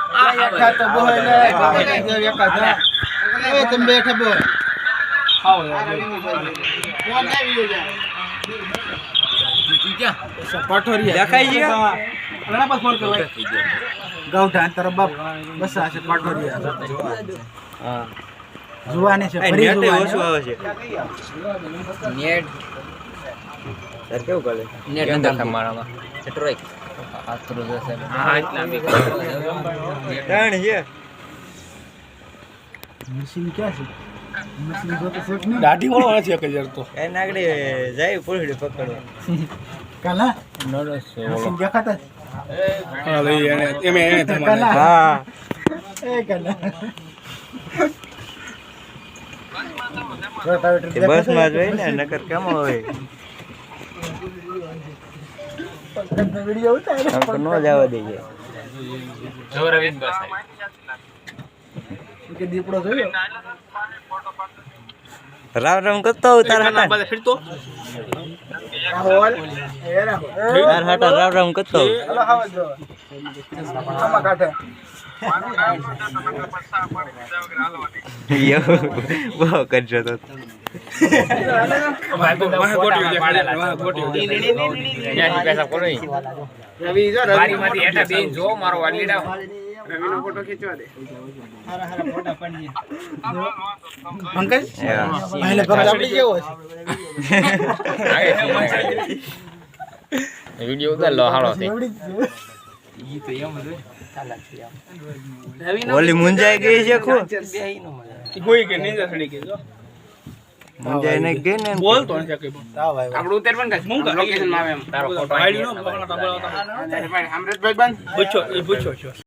એકા તો બોય લે એકા જા એ તમે બેઠા બોય ખાઓ યાર કોણ આવી જાય ક્યાં પાઠોરી દેખાઈ ગયા ઘણા પાસ ફોન કરવા ગૌઠા અંતર બાપ બસ આ છે પાઠોરી હા જુવાની છે ફરી જુવાની ઓછું આવે છે નેટ સર કેવું કરે નેટ અંદર તમારામાં ચટરોઈ આતરો જશે હા એટલા મે ત્રણ છે મશીન ક્યાં છે મશીન જો તો સેટ નહીં દાઢી વાળો છે 1000 તો એ નાગડી જાય પૂરડી પકડવા કાલા નો નો મશીન દેખાતા હા લઈ એને તમારે હા એ કાલા બસ માં જોઈ ને નકર કેમ હોય વિડિયો ઉતારે પણ નો જવા દેજે જો રવિન બસ આવી કે દીપડો જોયો રામ રામ કરતો ઉતાર હટા ફિર તો હોલ એ રાહો યાર હટા રામ રામ કરતો હલો આવો જો આમાં કાઢે યો બહુ કરજો તો ભાઈ ગોટી દેખાડે ગોટી યાર પૈસા કોની રવિ જો બારીમાંથી હેઠા બેન જો મારો વાલીડા રવિનો ફોટો ખીચવા દે હારા હારા ફોટા પાડીએ પંકજ પહેલે પગ આપડી જેવો છે વિડિયો ઉતાર લો હાલો છે ઈ તો એમ જ રવિનો ઓલી મુંજાઈ ગઈ છે ખો કોઈ કે નહીં જસડી કે જો મુંજાઈ ને કે ને બોલ તો નથી કે આપણું ઉતાર પણ કાઈ મુંગ લોકેશન માં આવે એમ તારો ફોટો આઈડી નો પકડતા બોલાવતા અમૃતભાઈ બંધ પૂછો એ પૂછો છો